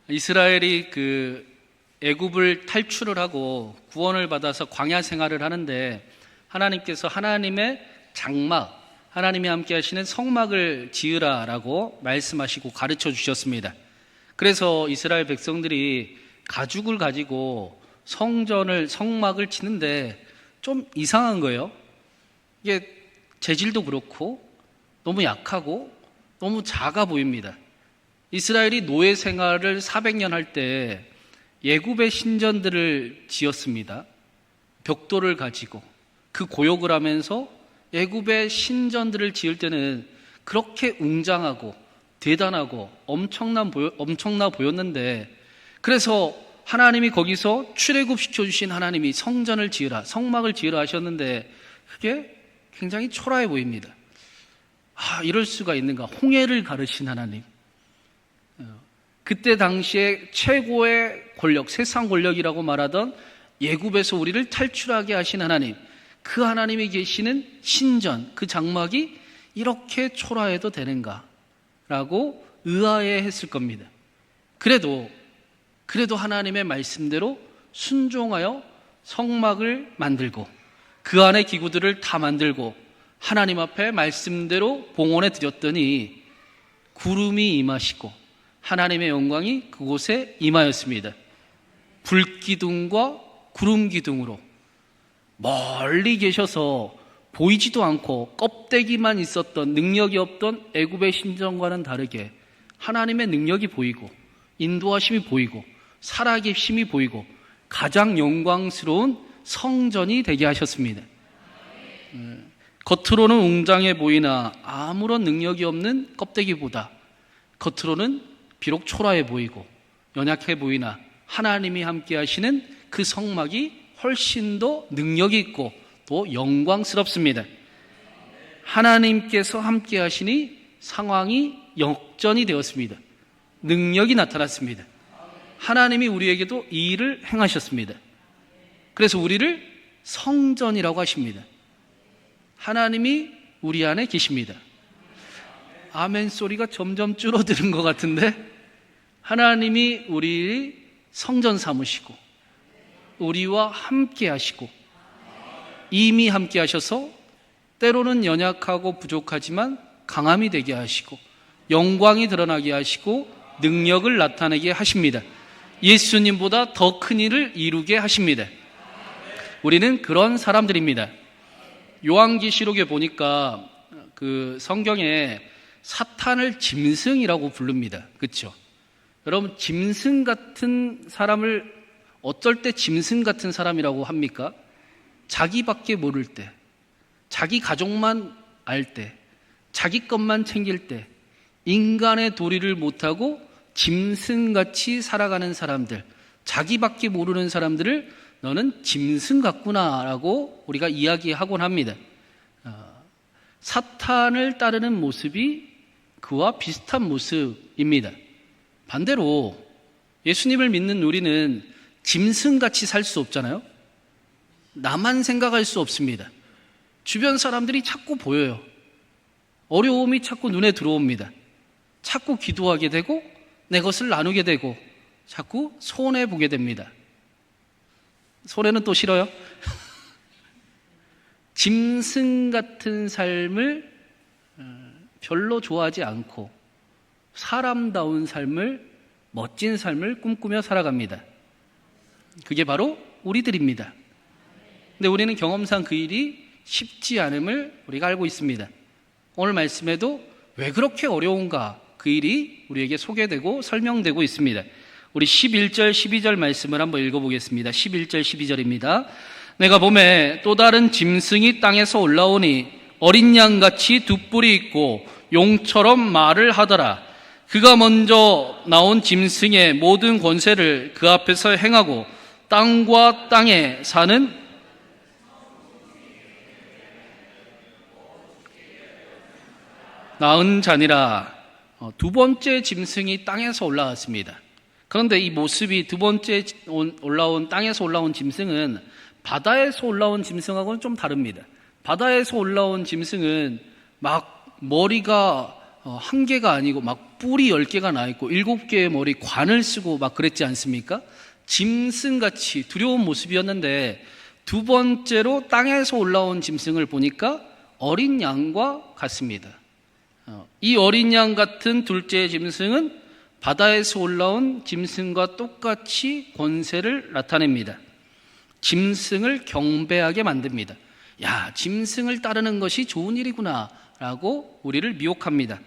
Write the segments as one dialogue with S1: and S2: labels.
S1: 이스라엘이 애굽을 탈출을 하고 구원을 받아서 광야 생활을 하는데 하나님께서 하나님의 장막, 하나님이 함께 하시는 성막을 지으라라고 말씀하시고 가르쳐 주셨습니다. 그래서 이스라엘 백성들이 가죽을 가지고 성막을 치는데 좀 이상한 거예요. 이게 재질도 그렇고 너무 약하고 너무 작아 보입니다. 이스라엘이 노예 생활을 400년 할 때 애굽의 신전들을 지었습니다. 벽돌을 가지고 그 고역을 하면서 애굽의 신전들을 지을 때는 그렇게 웅장하고 대단하고 엄청나 보였는데, 그래서 하나님이 거기서 출애굽시켜 주신 하나님이 성전을 지으라, 성막을 지으라 하셨는데 그게 굉장히 초라해 보입니다. 이럴 수가 있는가? 홍해를 가르신 하나님, 그때 당시에 최고의 권력, 세상 권력이라고 말하던 애굽에서 우리를 탈출하게 하신 하나님, 그 하나님이 계시는 신전, 그 장막이 이렇게 초라해도 되는가? 라고 의아해했을 겁니다. 그래도 하나님의 말씀대로 순종하여 성막을 만들고 그 안에 기구들을 다 만들고 하나님 앞에 말씀대로 봉헌해 드렸더니 구름이 임하시고 하나님의 영광이 그곳에 임하였습니다. 불기둥과 구름기둥으로 멀리 계셔서 보이지도 않고 껍데기만 있었던, 능력이 없던 애굽의 신전과는 다르게 하나님의 능력이 보이고 인도하심이 보이고 살아계심이 보이고 가장 영광스러운 성전이 되게 하셨습니다. 겉으로는 웅장해 보이나 아무런 능력이 없는 껍데기보다 겉으로는 비록 초라해 보이고 연약해 보이나 하나님이 함께 하시는 그 성막이 훨씬 더 능력이 있고 또 영광스럽습니다. 하나님께서 함께 하시니 상황이 역전이 되었습니다. 능력이 나타났습니다. 하나님이 우리에게도 이 일을 행하셨습니다. 그래서 우리를 성전이라고 하십니다. 하나님이 우리 안에 계십니다. 아멘 소리가 점점 줄어드는 것 같은데, 하나님이 우리 성전 삼으시고 우리와 함께 하시고 이미 함께 하셔서 때로는 연약하고 부족하지만 강함이 되게 하시고 영광이 드러나게 하시고 능력을 나타내게 하십니다. 예수님보다 더 큰 일을 이루게 하십니다. 우리는 그런 사람들입니다. 요한계시록에 보니까 그 성경에 사탄을 짐승이라고 부릅니다. 그렇죠? 여러분, 짐승 같은 사람을 어쩔 때 짐승 같은 사람이라고 합니까? 자기밖에 모를 때, 자기 가족만 알 때, 자기 것만 챙길 때, 인간의 도리를 못하고 짐승같이 살아가는 사람들, 자기밖에 모르는 사람들을 너는 짐승 같구나 라고 우리가 이야기하곤 합니다. 사탄을 따르는 모습이 그와 비슷한 모습입니다. 반대로 예수님을 믿는 우리는 짐승같이 살 수 없잖아요. 나만 생각할 수 없습니다. 주변 사람들이 자꾸 보여요. 어려움이 자꾸 눈에 들어옵니다. 자꾸 기도하게 되고 내 것을 나누게 되고 자꾸 손해보게 됩니다. 손해는 또 싫어요? 짐승 같은 삶을 별로 좋아하지 않고 사람다운 삶을, 멋진 삶을 꿈꾸며 살아갑니다. 그게 바로 우리들입니다. 근데 우리는 경험상 그 일이 쉽지 않음을 우리가 알고 있습니다. 오늘 말씀에도 왜 그렇게 어려운가, 그 일이 우리에게 소개되고 설명되고 있습니다. 우리 11절 12절 말씀을 한번 읽어보겠습니다. 11절 12절입니다. 내가 보매 또 다른 짐승이 땅에서 올라오니 어린 양같이 두 뿔이 있고 용처럼 말을 하더라. 그가 먼저 나온 짐승의 모든 권세를 그 앞에서 행하고 땅과 땅에 사는 낳은 자니라. 두 번째 짐승이 땅에서 올라왔습니다. 그런데 이 모습이 두 번째 땅에서 올라온 짐승은 바다에서 올라온 짐승하고는 좀 다릅니다. 바다에서 올라온 짐승은 막 머리가 한 개가 아니고 막 뿔이 10개가 나 있고 7개의 머리 관을 쓰고 막 그랬지 않습니까? 짐승같이 두려운 모습이었는데 두 번째로 땅에서 올라온 짐승을 보니까 어린 양과 같습니다. 이 어린 양 같은 둘째 짐승은 바다에서 올라온 짐승과 똑같이 권세를 나타냅니다. 짐승을 경배하게 만듭니다. 야, 짐승을 따르는 것이 좋은 일이구나 라고 우리를 미혹합니다.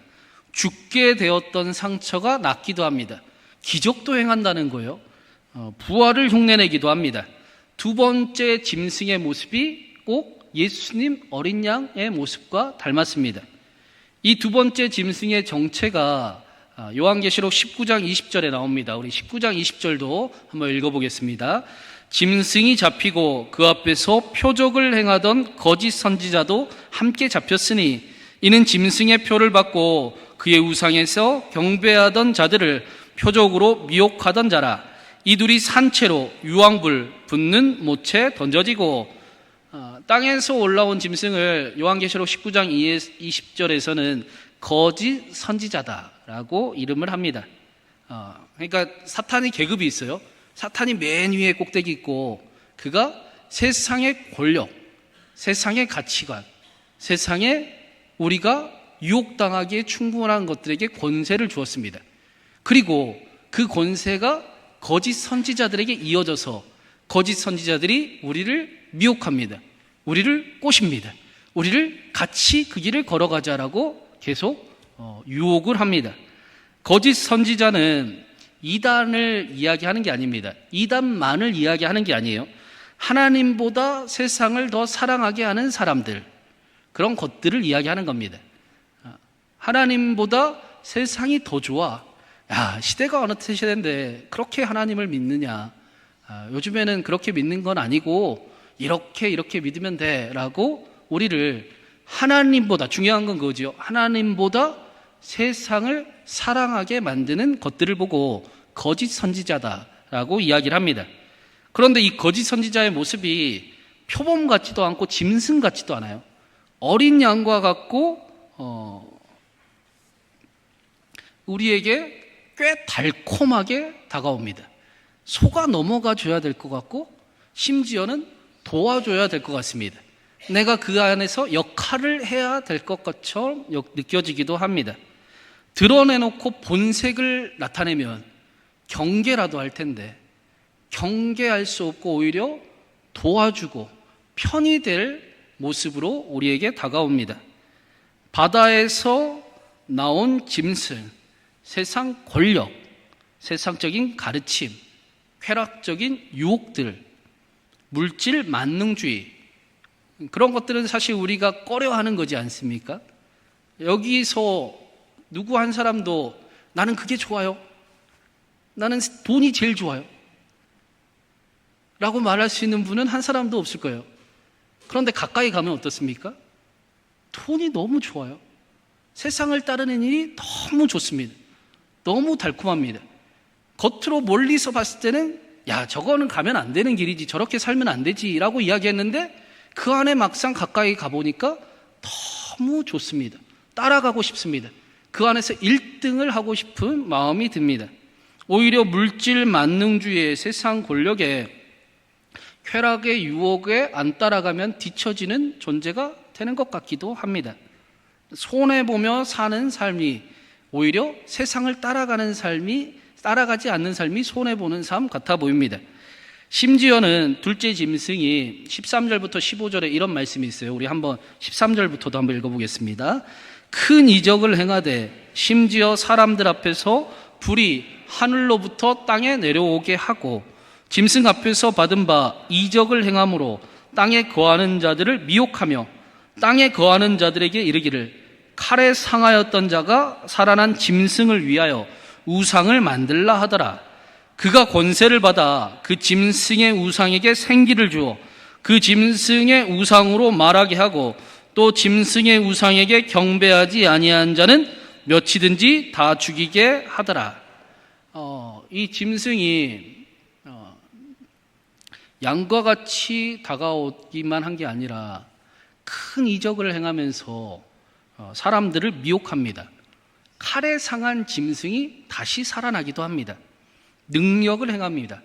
S1: 죽게 되었던 상처가 낫기도 합니다. 기적도 행한다는 거예요. 부활을 흉내내기도 합니다. 두 번째 짐승의 모습이 꼭 예수님 어린 양의 모습과 닮았습니다. 이 두 번째 짐승의 정체가 요한계시록 19장 20절에 나옵니다. 우리 19장 20절도 한번 읽어보겠습니다. 짐승이 잡히고 그 앞에서 표적을 행하던 거짓 선지자도 함께 잡혔으니 이는 짐승의 표를 받고 그의 우상에서 경배하던 자들을 표적으로 미혹하던 자라. 이 둘이 산채로 유황불 붙는 못에 던져지고, 땅에서 올라온 짐승을 요한계시록 19장 20절에서는 거짓 선지자다라고 이름을 합니다. 그러니까 사탄이 계급이 있어요. 사탄이 맨 위에 꼭대기 있고, 그가 세상의 권력, 세상의 가치관, 세상에 우리가 유혹당하기에 충분한 것들에게 권세를 주었습니다. 그리고 그 권세가 거짓 선지자들에게 이어져서 거짓 선지자들이 우리를 미혹합니다. 우리를 꼬십니다. 우리를 같이 그 길을 걸어가자라고 계속 유혹을 합니다. 거짓 선지자는 이단을 이야기하는 게 아닙니다. 이단만을 이야기하는 게 아니에요. 하나님보다 세상을 더 사랑하게 하는 사람들, 그런 것들을 이야기하는 겁니다. 하나님보다 세상이 더 좋아. 야, 시대가 어느 시대인데 그렇게 하나님을 믿느냐. 요즘에는 그렇게 믿는 건 아니고 이렇게 믿으면 돼 라고 우리를 하나님보다, 중요한 건 그거죠. 하나님보다 세상을 사랑하게 만드는 것들을 보고 거짓 선지자다라고 이야기를 합니다. 그런데 이 거짓 선지자의 모습이 표범 같지도 않고 짐승 같지도 않아요. 어린 양과 같고 우리에게 꽤 달콤하게 다가옵니다. 속아 넘어가 줘야 될 것 같고 심지어는 도와줘야 될 것 같습니다. 내가 그 안에서 역할을 해야 될 것 것처럼 느껴지기도 합니다. 드러내놓고 본색을 나타내면 경계라도 할 텐데 경계할 수 없고 오히려 도와주고 편이 될 모습으로 우리에게 다가옵니다. 바다에서 나온 짐승, 세상 권력, 세상적인 가르침, 쾌락적인 유혹들, 물질 만능주의, 그런 것들은 사실 우리가 꺼려하는 거지 않습니까? 여기서 누구 한 사람도 나는 그게 좋아요, 나는 돈이 제일 좋아요 라고 말할 수 있는 분은 한 사람도 없을 거예요. 그런데 가까이 가면 어떻습니까? 돈이 너무 좋아요. 세상을 따르는 일이 너무 좋습니다. 너무 달콤합니다. 겉으로 멀리서 봤을 때는 야, 저거는 가면 안 되는 길이지, 저렇게 살면 안 되지 라고 이야기했는데 그 안에 막상 가까이 가보니까 너무 좋습니다. 따라가고 싶습니다. 그 안에서 1등을 하고 싶은 마음이 듭니다. 오히려 물질 만능주의의 세상 권력에, 쾌락의 유혹에 안 따라가면 뒤처지는 존재가 되는 것 같기도 합니다. 손해보며 사는 삶이 오히려 세상을 따라가지 않는 삶이 손해보는 삶 같아 보입니다. 심지어는 둘째 짐승이 13절부터 15절에 이런 말씀이 있어요. 우리 한번 13절부터도 한번 읽어보겠습니다. 큰 이적을 행하되 심지어 사람들 앞에서 불이 하늘로부터 땅에 내려오게 하고 짐승 앞에서 받은 바 이적을 행함으로 땅에 거하는 자들을 미혹하며 땅에 거하는 자들에게 이르기를 칼에 상하였던 자가 살아난 짐승을 위하여 우상을 만들라 하더라. 그가 권세를 받아 그 짐승의 우상에게 생기를 주어 그 짐승의 우상으로 말하게 하고 또 짐승의 우상에게 경배하지 아니한 자는 몇이든지 다 죽이게 하더라. 이 짐승이 양과 같이 다가오기만 한 게 아니라 큰 이적을 행하면서 사람들을 미혹합니다. 칼에 상한 짐승이 다시 살아나기도 합니다. 능력을 행합니다.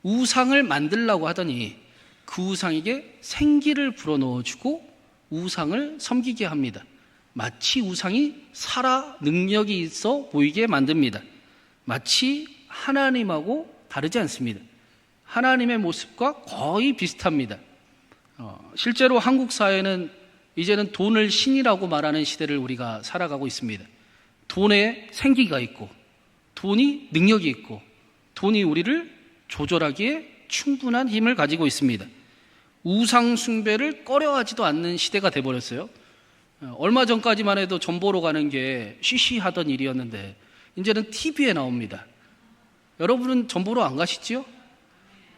S1: 우상을 만들라고 하더니 그 우상에게 생기를 불어넣어주고 우상을 섬기게 합니다. 마치 우상이 살아 능력이 있어 보이게 만듭니다. 마치 하나님하고 다르지 않습니다. 하나님의 모습과 거의 비슷합니다. 실제로 한국 사회는 이제는 돈을 신이라고 말하는 시대를 우리가 살아가고 있습니다. 돈에 생기가 있고 돈이 능력이 있고 돈이 우리를 조절하기에 충분한 힘을 가지고 있습니다. 우상 숭배를 꺼려하지도 않는 시대가 돼버렸어요. 얼마 전까지만 해도 점 보러 가는 게 시시하던 일이었는데 이제는 TV에 나옵니다. 여러분은 점 보러 안 가시지요?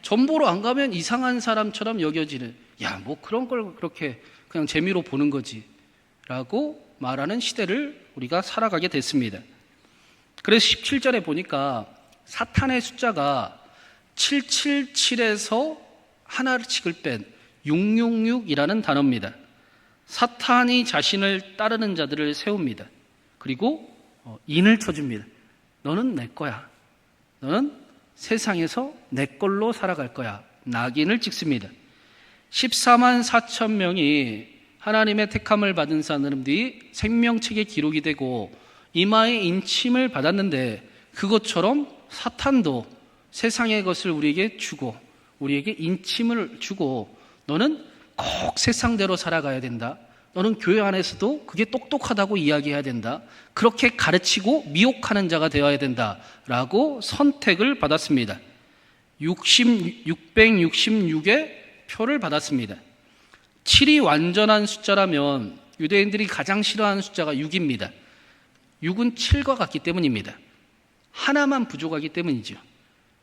S1: 점 보러 안 가면 이상한 사람처럼 여겨지는, 야, 뭐 그런 걸 그렇게 그냥 재미로 보는 거지 라고 말하는 시대를 우리가 살아가게 됐습니다. 그래서 17절에 보니까 사탄의 숫자가 777에서 하나씩을 뺀 666이라는 단어입니다. 사탄이 자신을 따르는 자들을 세웁니다. 그리고 인을 쳐줍니다. 너는 내 거야. 너는 세상에서 내 걸로 살아갈 거야. 낙인을 찍습니다. 14만 4천 명이 하나님의 택함을 받은 사람들이 생명책에 기록이 되고 이마에 인침을 받았는데, 그것처럼 사탄도 세상의 것을 우리에게 주고 우리에게 인침을 주고 너는 꼭 세상대로 살아가야 된다. 너는 교회 안에서도 그게 똑똑하다고 이야기해야 된다. 그렇게 가르치고 미혹하는 자가 되어야 된다라고 선택을 받았습니다. 666의 표를 받았습니다. 7이 완전한 숫자라면 유대인들이 가장 싫어하는 숫자가 6입니다. 6은 7과 같기 때문입니다. 하나만 부족하기 때문이죠.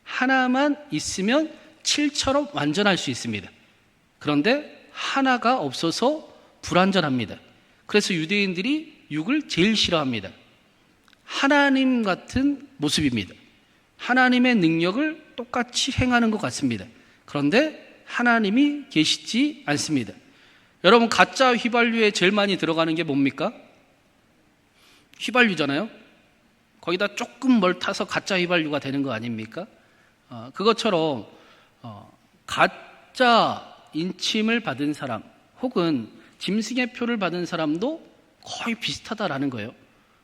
S1: 하나만 있으면 7처럼 완전할 수 있습니다. 그런데 하나가 없어서 불완전합니다. 그래서 유대인들이 6을 제일 싫어합니다. 하나님 같은 모습입니다. 하나님의 능력을 똑같이 행하는 것 같습니다. 그런데 하나님이 계시지 않습니다. 여러분, 가짜 휘발유에 제일 많이 들어가는 게 뭡니까? 휘발유잖아요. 거기다 조금 뭘 타서 가짜 휘발유가 되는 거 아닙니까? 그것처럼 가짜 인침을 받은 사람 혹은 짐승의 표를 받은 사람도 거의 비슷하다라는 거예요.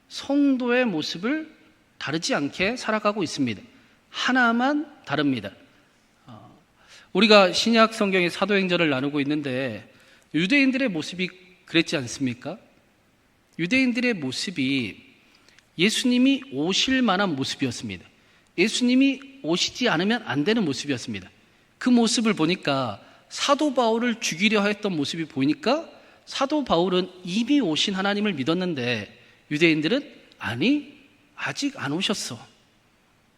S1: 성도의 모습을 다르지 않게 살아가고 있습니다. 하나만 다릅니다. 우리가 신약 성경의 사도행전을 나누고 있는데 유대인들의 모습이 그랬지 않습니까? 유대인들의 모습이 예수님이 오실 만한 모습이었습니다. 예수님이 오시지 않으면 안 되는 모습이었습니다. 그 모습을 보니까 사도 바울을 죽이려 했던 모습이 보이니까 사도 바울은 이미 오신 하나님을 믿었는데 유대인들은 아니, 아직 안 오셨어.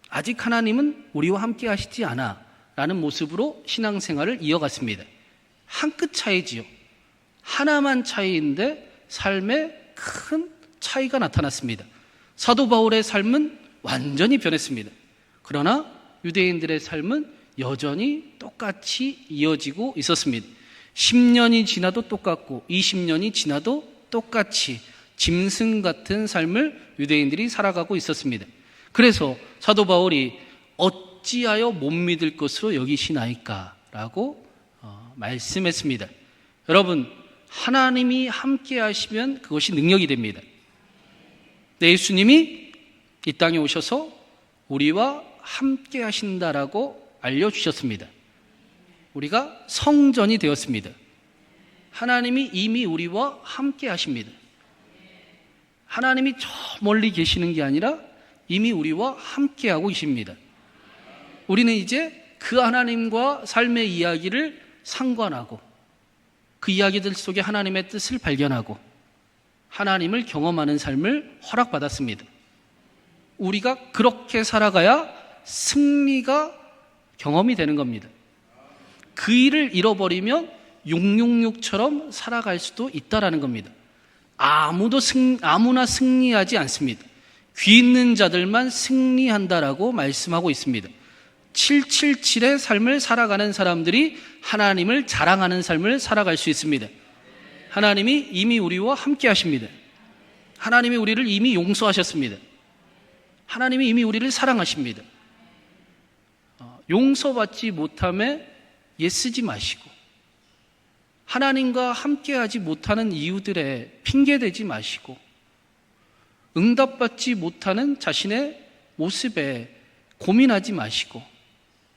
S1: 아직 하나님은 우리와 함께 하시지 않아 라는 모습으로 신앙생활을 이어갔습니다. 한 끗 차이지요. 하나만 차이인데 삶에 큰 차이가 나타났습니다. 사도 바울의 삶은 완전히 변했습니다. 그러나 유대인들의 삶은 여전히 똑같이 이어지고 있었습니다. 10년이 지나도 똑같고 20년이 지나도 똑같이 짐승 같은 삶을 유대인들이 살아가고 있었습니다. 그래서 사도 바울이 어찌하여 못 믿을 것으로 여기시나이까 라고 말씀했습니다. 여러분, 하나님이 함께 하시면 그것이 능력이 됩니다. 예수님이 이 땅에 오셔서 우리와 함께 하신다라고 알려주셨습니다. 우리가 성전이 되었습니다. 하나님이 이미 우리와 함께 하십니다. 하나님이 저 멀리 계시는 게 아니라 이미 우리와 함께 하고 계십니다. 우리는 이제 그 하나님과 삶의 이야기를 상관하고 그 이야기들 속에 하나님의 뜻을 발견하고 하나님을 경험하는 삶을 허락받았습니다. 우리가 그렇게 살아가야 승리가 경험이 되는 겁니다. 그 일을 잃어버리면 666처럼 살아갈 수도 있다라는 겁니다. 아무나 승리하지 않습니다. 귀 있는 자들만 승리한다라고 말씀하고 있습니다. 777의 삶을 살아가는 사람들이 하나님을 자랑하는 삶을 살아갈 수 있습니다. 하나님이 이미 우리와 함께 하십니다. 하나님이 우리를 이미 용서하셨습니다. 하나님이 이미 우리를 사랑하십니다. 용서받지 못함에 애쓰지 마시고 하나님과 함께하지 못하는 이유들에 핑계대지 마시고 응답받지 못하는 자신의 모습에 고민하지 마시고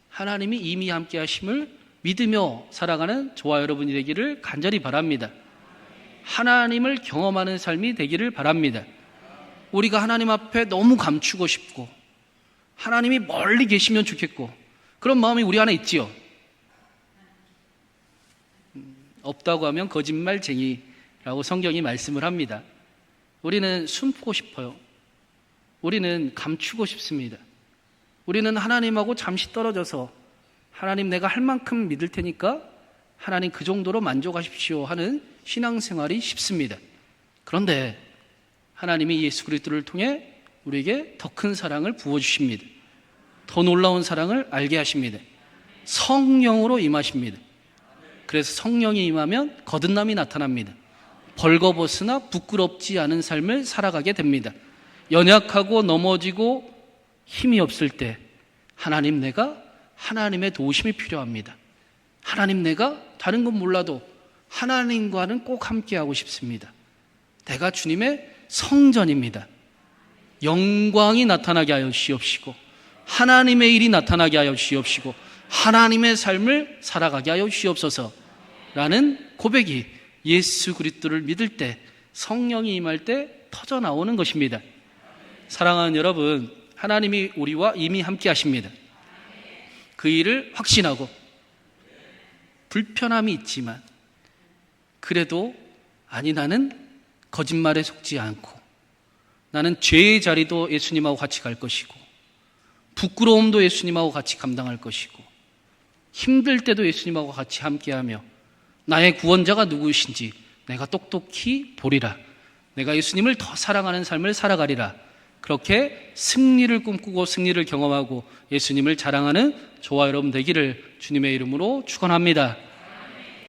S1: 하나님이 이미 함께하심을 믿으며 살아가는 저와 여러분이 되기를 간절히 바랍니다. 하나님을 경험하는 삶이 되기를 바랍니다. 우리가 하나님 앞에 너무 감추고 싶고 하나님이 멀리 계시면 좋겠고 그런 마음이 우리 안에 있지요. 없다고 하면 거짓말쟁이라고 성경이 말씀을 합니다. 우리는 숨고 싶어요. 우리는 감추고 싶습니다. 우리는 하나님하고 잠시 떨어져서 하나님 내가 할 만큼 믿을 테니까 하나님 그 정도로 만족하십시오 하는 신앙생활이 쉽습니다. 그런데 하나님이 예수 그리스도를 통해 우리에게 더 큰 사랑을 부어주십니다. 더 놀라운 사랑을 알게 하십니다. 성령으로 임하십니다. 그래서 성령이 임하면 거듭남이 나타납니다. 벌거벗으나 부끄럽지 않은 삶을 살아가게 됩니다. 연약하고 넘어지고 힘이 없을 때 하나님 내가 하나님의 도우심이 필요합니다. 하나님 내가 다른 건 몰라도 하나님과는 꼭 함께하고 싶습니다. 내가 주님의 성전입니다. 영광이 나타나게 하여 주시옵시고 하나님의 일이 나타나게 하여 주시옵시고 하나님의 삶을 살아가게 하여 주시옵소서라는 고백이 예수 그리스도를 믿을 때 성령이 임할 때 터져 나오는 것입니다. 사랑하는 여러분, 하나님이 우리와 이미 함께 하십니다. 그 일을 확신하고 불편함이 있지만 그래도 아니 나는 거짓말에 속지 않고 나는 죄의 자리도 예수님하고 같이 갈 것이고 부끄러움도 예수님하고 같이 감당할 것이고 힘들 때도 예수님하고 같이 함께하며 나의 구원자가 누구이신지 내가 똑똑히 보리라. 내가 예수님을 더 사랑하는 삶을 살아가리라. 그렇게 승리를 꿈꾸고 승리를 경험하고 예수님을 자랑하는 저와 여러분 되기를 주님의 이름으로 축원합니다.